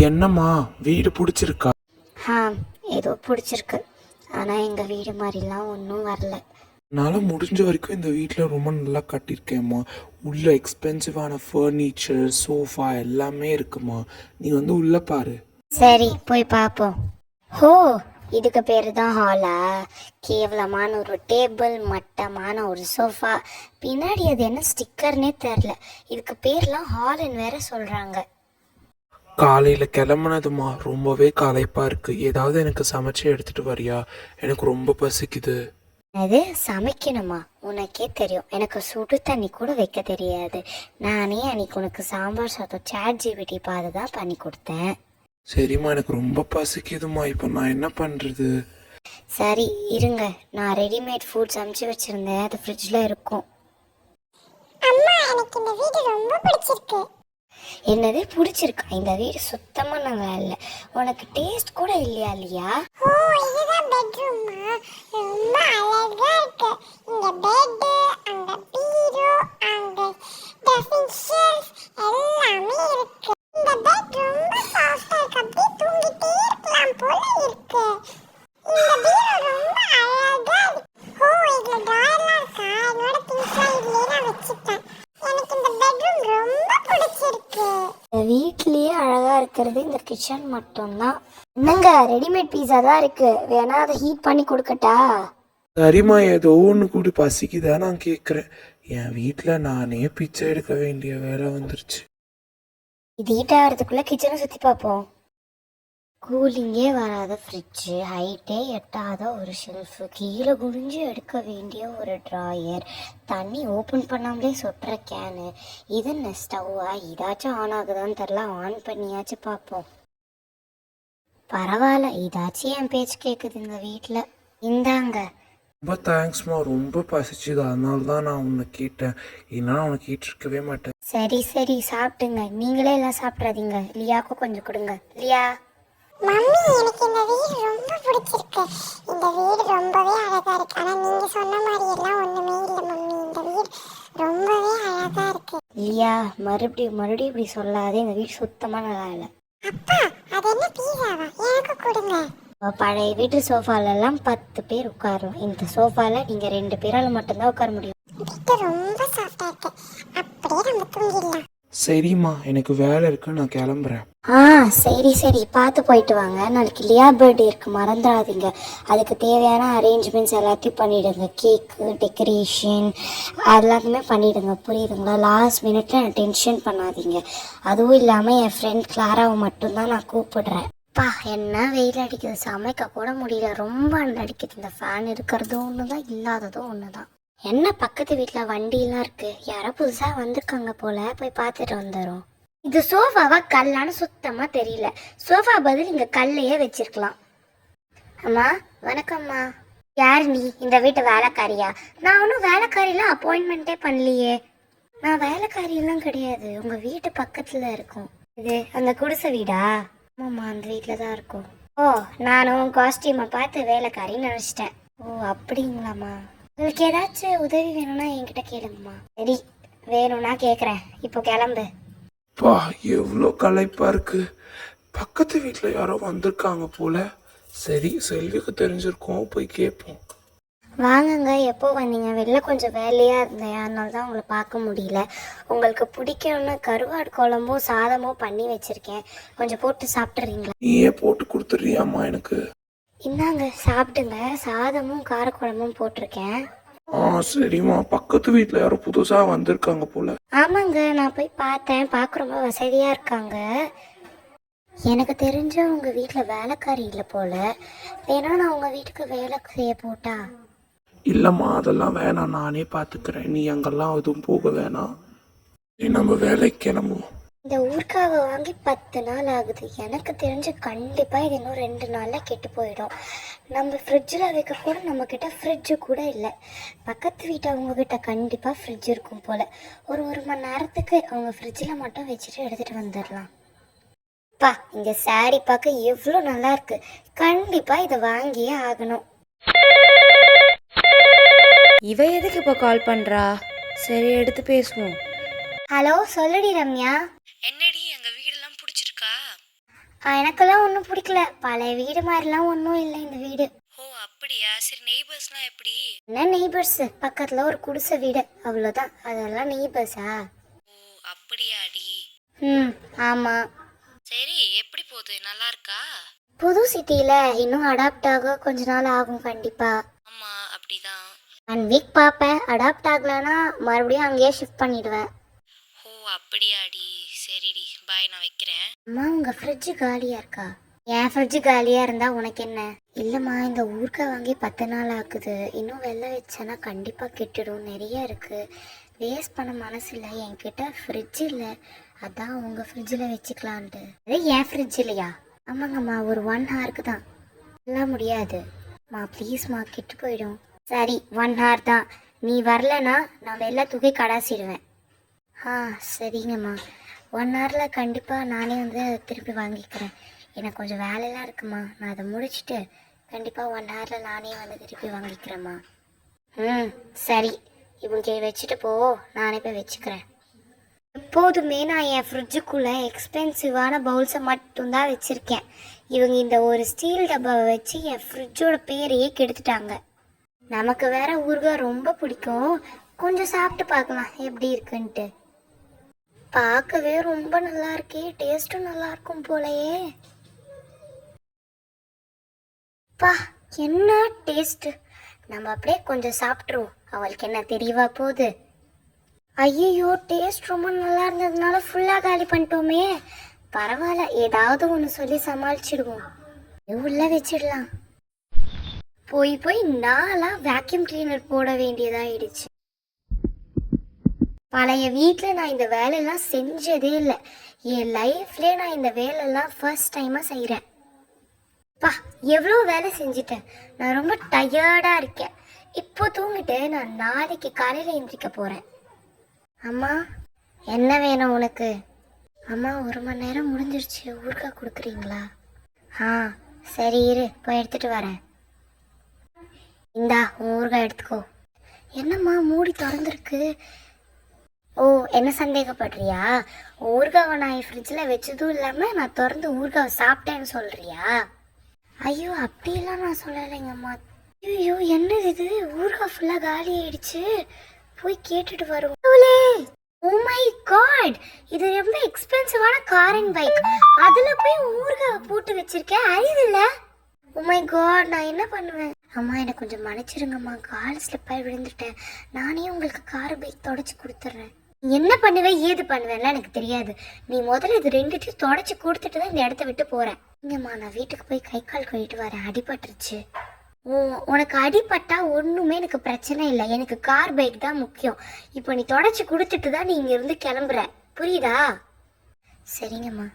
என்னம்மா வீடு பிடிச்சிருக்கா? ஆ, ஏதோ பிடிச்சிருக்கு. ஆனால் எங்கள் வீடு மாதிரிலாம் ஒன்றும் வரல. என்னால் முடிஞ்ச வரைக்கும் இந்த வீட்டில் ரொம்ப நல்லா கட்டியிருக்கேம்மா. உள்ள எக்ஸ்பென்சிவான ஃபர்னிச்சர், சோஃபா எல்லாமே இருக்குமா. நீ வந்து உள்ள பாரு. சரி, போய் பார்ப்போம். ஹோ, இதுக்கு பேர் தான் ஹாலா? கேவலமான ஒரு டேபிள், மட்டமான ஒரு சோஃபா, பின்னாடி அது என்ன ஸ்டிக்கர்னே தெரில. இதுக்கு பேர்லாம் ஹால்னு வேற சொல்கிறாங்க. காலையில் கிளம்புனதுமா ரொம்பவே களைப்பாக இருக்குது. ஏதாவது எனக்கு சமைச்சு எடுத்துகிட்டு வரியா? எனக்கு ரொம்ப பசிக்குது. அது சமைக்கணுமா? உனக்கே தெரியும் எனக்கு சுடு தண்ணி கூட வைக்க தெரியாது. நானே அன்னைக்கு உனக்கு சாம்பார் சாதம் ChatGPT பார்த்து தான் பண்ணி கொடுத்தேன். சரிம்மா, எனக்கு ரொம்ப பசிக்குதுமா. இப்போ நான் என்ன பண்ணுறது? சரி இருங்க, நான் ரெடிமேட் ஃபுட் சமைச்சு வச்சுருந்தேன், அது ஃப்ரிட்ஜில் இருக்கும். அம்மா, எனக்கு இந்த வீடு ரொம்ப பிடிச்சிருக்கு. என்னது பிடிச்சிருக்கா? இந்த வீடு சுத்தமாக நல்லா இல்லை. உனக்கு டேஸ்ட் கூட இல்லையா இல்லையா? ஓ, இதுதான் பெட்ரூமா? ரொம்ப அழகா இருக்கு. இங்க பெட், அங்க பீரோ, அங்க ட்ரெஸ்ஸிங் ஷெல்ஃப் எல்லாமே இருக்கு. இந்த பெட் ரொம்ப சாஃப்டா இருக்கு. அப்படியே தூங்கிட்டே இருக்கலாம் போல இருக்கு. இந்த பீரோ ரொம்ப அழகா இருக்கு. ஓ, இதுல டிராயர்லாம் இருக்கா? என்னோட திங்ஸ்லாம் இதுலயே நான் வச்சுப்பேன். எனக்கு இந்த பெட்ரூம் ரொம்ப பிடிச்சிருக்கு. இந்த வீட்லேயே அழகாக இருக்கிறது இந்த கிச்சன் மட்டும்தான். என்னங்க, ரெடிமேட் பீஸா தான் இருக்கு, வேணா அதை ஹீட் பண்ணி கொடுக்கட்டா? சரிம்மா, ஏதோ ஒன்று கூடி பசிக்குதா நான் கேட்குறேன். என் வீட்டில் நானே பிச்சை எடுக்க வேண்டிய வேலை வந்துருச்சு. இது ஹீட் ஆகிறதுக்குள்ளே கிச்சனை சுற்றி பார்ப்போம். கூலிங்கே வராத ஃப்ரிட்ஜு, ஹைட்டே எட்டாத ஒரு ஷெல்ஃபு, கீழே குனிஞ்சு எடுக்க வேண்டிய ஒரு ட்ராயர், தண்ணி ஓப்பன் பண்ணாமலே சொட்டுற கேனு. இது என்ன ஸ்டவ்வா? இதாச்சும் ஆன் ஆகுதான்னு தெரில, ஆன் பண்ணியாச்சும் பார்ப்போம். பரவாயில்ல, இதாச்சும் என் பேச்சு கேட்குது இந்த வீட்டில். இந்தாங்க. ரொம்ப தேங்க்ஸ்மா. ரொம்ப பசிச்சுது, அதனால தான் நான் உன்னை கேட்டேன். இல்லைன்னா உன்னை கேட்டிருக்கவே மாட்டேன். சரி சரி, சாப்பிட்டுங்க. நீங்களே எல்லாம் சாப்பிட்றாதீங்க, லியாவுக்கும் கொஞ்சம் கொடுங்க. லியா. மம்மி, எனக்கு இந்த வீடு ரொம்ப பிடிச்சிருக்கு. இந்த வீடு ரொம்பவே அழகா இருக்கு. ஆனா நீங்க சொன்ன மாதிரி எல்லாம் ஒண்ணுமே இல்ல மம்மி. இந்த வீடு ரொம்பவே அழகா இருக்கு. லியா, மறுபடியும் மறுபடியும் இப்படி சொல்லாதே, இந்த வீடு சுத்தமாக நல்லா இல்லை. அப்பா, அது என்ன பீஸாவா? எனக்கு கொடுங்க. பழைய வீட்டு சோஃபாலெல்லாம் 10 பேர் உட்காரலாம். இந்த சோஃபாவில் நீங்கள் 2 பேரால் மட்டும்தான் உட்கார முடியும். வீடு ரொம்ப சாஃப்டா இருக்கு. அப்படியே நம்ம தூங்கிடலாம். சரிம்மா, எனக்கு வேலை இருக்கு, நான் கிளம்புறேன். ஆ, சரி சரி, பார்த்து போயிட்டு வாங்க. நாளைக்கு லியா பர்த்டே இருக்கு, மறந்துடாதீங்க. அதுக்கு தேவையான அரேஞ்ச்மெண்ட்ஸ் எல்லாத்தையும் பண்ணிவிடுங்க. கேக்கு, டெக்கரேஷன் எல்லாத்தையுமே பண்ணிவிடுங்க, புரியுதுங்களா? லாஸ்ட் மினிட்ல டென்ஷன் பண்ணாதீங்க. அதுவும் இல்லாமல் என் ஃப்ரெண்ட் கிளாராவை மட்டும்தான் நான் கூப்பிடுறேன். பா, என்ன வெயில் அடிக்குது, சமைக்க கூட முடியல, ரொம்ப அடிக்குது. இந்த ஃபேன் இருக்கிறதும் ஒன்று தான், இல்லாததும் ஒன்று தான். என்ன பக்கத்து வீட்டில் வண்டியெல்லாம் இருக்கு, யாரோ புதுசாக வந்திருக்காங்க போல, போய் பார்த்துட்டு வந்துடும். இது சோஃபாவா கல்லான்னு சுத்தமாக தெரியல. சோஃபா பதில் இங்கே கல்லையே வச்சிருக்கலாம். அம்மா, வணக்கம்மா. யார் நீ? இந்த வீட்டு வேலைக்காரியா? நான் ஒன்றும் வேலைக்காரியெல்லாம் அப்பாயின்மெண்ட்டே பண்ணலையே. நான் வேலைக்காரியெல்லாம் கிடையாது, உங்கள் வீட்டு பக்கத்தில் இருக்கும். இது அந்த குடிசை வீடா? ஆமாம்மா, அந்த வீட்டில் தான் இருக்கும். ஓ, நானும் காஸ்டியூமை பார்த்து வேலைக்காரின்னு நினச்சிட்டேன். ஓ, அப்படிங்களாம்மா. உங்களுக்கு ஏதாச்சும் உதவி வேணும்னா என்கிட்ட கேளுங்கம்மா. சரி, வேணும்னா கேட்குறேன், இப்போ கிளம்பு. பா, எவ்வளோ களைப்பா இருக்கு. பக்கத்து வீட்டில் யாரோ வந்திருக்காங்க போல. சரி, செல்விக்கு தெரிஞ்சிருக்கோம், போய் கேட்போம். வாங்குங்க, எப்போ வந்தீங்க? வெளில கொஞ்சம் வேலையாக இருந்தேன், அதனால தான் உங்களை பார்க்க முடியல. உங்களுக்கு பிடிக்கும்னு கருவாடு குழம்பும் சாதமும் பண்ணி வச்சுருக்கேன், கொஞ்சம் போட்டு சாப்பிட்றீங்களா? நீயே போட்டு கொடுத்துட்றியாம்மா எனக்கு? இந்தாங்க, சாப்பிடுங்க. சாதமும் காரக்குழம்பும் போட்டிருக்கேன். ஆ சரிம்மா, பக்கத்து வீட்டில் யாரோ புதுசாக வந்திருக்காங்க போல. ஆமாங்க, நான் போய் பார்த்தேன், பார்க்க ரொம்ப வசதியாக இருக்காங்க. எனக்கு தெரிஞ்ச உங்கள் வீட்டில் வேலைக்காரி இல்லை போல, வேணா நான் உங்கள் வீட்டுக்கு வேலை செய்ய போட்டா? இல்லைம்மா, அதெல்லாம் வேணாம், நானே பார்த்துக்கிறேன். நீ அங்கெல்லாம் எதுவும் போக வேணாம். நம்ம வேலைக்கு கிளம்புவோம். இந்த ஊர்க்காவை வாங்கி 10 நாள் ஆகுது. எனக்கு தெரிஞ்சு கண்டிப்பாக இது இன்னும் 2 நாளில் கெட்டு போயிடும். நம்ம ஃப்ரிட்ஜில் வைக்க கூட நம்மக்கிட்ட ஃப்ரிட்ஜு கூட இல்லை. பக்கத்து வீட்டை அவங்கக்கிட்ட கண்டிப்பாக ஃப்ரிட்ஜ் இருக்கும் போல். ஒரு மணி நேரத்துக்கு அவங்க ஃப்ரிட்ஜில் மட்டும் வச்சுட்டு எடுத்துகிட்டு வந்துடலாம். பா, இந்த சாரீ பார்க்க எவ்வளோ நல்லா இருக்கு. கண்டிப்பாக இதை வாங்கியே ஆகணும். இவ எதுக்கு இப்போ கால் பண்ணுறா? சரி, எடுத்து பேசுவோம். ஹலோ, சொல்லுடி ரம்யா. என்னடி, எங்கள் வீடெல்லாம் பிடிச்சிருக்கா? எனக்கெல்லாம் ஒன்றும் பிடிக்கல. பழைய வீடு மாதிரிலாம் ஒன்றும் இல்லை இந்த வீடு. ஓ அப்படியா? சரி நெய்பர்ஸ்லாம் எப்படி? என்ன நெய்பர்ஸ்? பக்கத்தில் ஒரு குடிசை வீடு, அவ்வளோதான். அதெல்லாம் நெய்பர்ஸா? ஓ அப்படியாடி. ஆமாம். சரி எப்படி போகுது? நல்லா இருக்கா? புது சிட்டியில் இன்னும் அடாப்ட் ஆக கொஞ்ச நாள் ஆகும் கண்டிப்பாக. ஆமா அப்படிதான். 1 வீக் பார்ப்பேன். அடாப்ட் ஆகலைன்னா மறுபடியும் அங்கேயே ஷிஃப்ட் பண்ணிடுவேன். ஓ அப்படியாடி. சரிடி பாய், நான் வைக்கிறேன். அம்மா உங்கள் ஃப்ரிட்ஜு காலியாக இருக்கா? என் ஃப்ரிட்ஜு காலியாக இருந்தால் உனக்கு என்ன? இல்லைம்மா, இந்த ஊறுகாய் வாங்கி 10 நாள் ஆகுது. இன்னும் வெளில வச்சேன்னா கண்டிப்பாக கெட்டுடும். நிறைய இருக்குது, வேஸ்ட் பண்ண மனசு இல்லை. என்கிட்ட ஃப்ரிட்ஜ் இல்லை, அதான் உங்கள் ஃப்ரிட்ஜில் வச்சுக்கலான்ட்டு. அது என் ஃப்ரிட்ஜ் இல்லையா? ஆமாங்கம்மா, ஒரு 1 ஹவருக்கு தான். எல்லாம் முடியாதும்மா, ப்ளீஸ்மா, கெட்டு போயிடும். சரி 1 ஹவர் தான். நீ வரலனா நான் வெளில தூக்கி கடாசிடுவேன். சரிங்கம்மா. 1 ஹவரில் கண்டிப்பாக நானே வந்து திருப்பி வாங்கிக்கிறேன். எனக்கு கொஞ்சம் வேலையெல்லாம் இருக்குமா, நான் அதை முடிச்சுட்டு கண்டிப்பாக 1 ஹவரில் நானே வந்து திருப்பி வாங்கிக்கிறேம்மா. சரி, இவங்க வச்சுட்டு போ, நானே போய் வச்சுக்கிறேன். எப்போதுமே நான் என் ஃப்ரிட்ஜுக்குள்ளே எக்ஸ்பென்சிவான பவுல்ஸை மட்டும்தான் வச்சுருக்கேன். இவங்க இந்த ஒரு ஸ்டீல் டப்பாவை வச்சு என் ஃப்ரிட்ஜோட பேரையே கெடுத்துட்டாங்க. நமக்கு வேற ஊறுகாய் ரொம்ப பிடிக்கும். கொஞ்சம் சாப்பிட்டு பார்க்கலாம் எப்படி இருக்குன்ட்டு. பார்க்கவே ரொம்ப நல்லா இருக்கே, டேஸ்ட்டும் நல்லா இருக்கும் போலயே. பா, என்ன டேஸ்ட்! நம்ம அப்படியே கொஞ்சம் சாப்பிட்ருவோம், அவளுக்கு என்ன தெரியவா போகுது. ஐயோ, டேஸ்ட் ரொம்ப நல்லா இருந்ததுனால ஃபுல்லாக காலி பண்ணிட்டோமே. பரவாயில்ல, ஏதாவது ஒன்று சொல்லி சமாளிச்சிடுவோம். உள்ள வச்சிடலாம். போய் நாளாக வேக்யூம் கிளீனர் போட வேண்டியதாகிடுச்சு. பழைய வீட்டில் நான் இந்த வேலையெல்லாம் செஞ்சதே இல்லை. என் லைஃப்லேயே நான் இந்த வேலையெல்லாம் ஃபர்ஸ்ட் டைமாக செய்கிறேன். பா, எவ்வளோ வேலை செஞ்சிட்டேன். நான் ரொம்ப டயர்டாக இருக்கேன். இப்போ தூங்கிட்டு நான் நாளைக்கு காலையில் எந்திரிக்க போகிறேன். அம்மா, என்ன வேணும் உனக்கு? அம்மா, 1 மணி நேரம் முடிஞ்சிருச்சு, ஊறுகாய் கொடுக்குறீங்களா? சரி இரு, போய் எடுத்துகிட்டு வரேன். இந்தா உன் ஊறுகாய் எடுத்துக்கோ. என்னம்மா மூடி திறந்துருக்கு? ஓ, என்ன சந்தேகப்படுறியா? ஊறுகாவை நான் என் ஃப்ரிட்ஜில் வச்சதும் இல்லாமல் நான் திறந்து ஊறுகாவை சாப்பிட்டேன்னு சொல்கிறியா? ஐயோ, அப்படியெல்லாம் நான் சொல்லலைங்கம்மா. ஐயோ, என்னது இது? ஊறுகாய் ஃபுல்லாக காலி ஆயிடுச்சு. போய் கேட்டுட்டு வருவோம். ஓ மை காட், இது ரொம்ப எக்ஸ்பென்சிவான கார் அண்ட் பைக். அதில் போய் ஊறுகாவை போட்டு வச்சிருக்கேன், அறிவில்ல? ஓ மை காட், நான் என்ன பண்ணுவேன்? அம்மா, எனக்கு கொஞ்சம் மன்னிச்சிருங்கம்மா, கால் ஸ்லிப்பாகி விழுந்துட்டேன். நானே உங்களுக்கு கார் பைக் தொடச்சி கொடுத்துட்றேன். என்ன பண்ணுவேன் ஏது பண்ணுவேன்லாம் எனக்கு தெரியாது. நீ முதல்ல இது 2த்தையும் தொடச்சி கொடுத்துட்டு தான் இந்த இடத்த விட்டு போகிறேன். இங்கம்மா, நான் வீட்டுக்கு போய் கை கால் கழுவிட்டு வரேன், அடிபட்டுருச்சு. உனக்கு அடிபட்டா ஒன்றுமே எனக்கு பிரச்சனை இல்லை. எனக்கு கார் பைக் தான் முக்கியம். இப்போ நீ தொடச்சி கொடுத்துட்டு தான் நீ இங்கேருந்து கிளம்புற, புரியுதா? சரிங்கம்மா.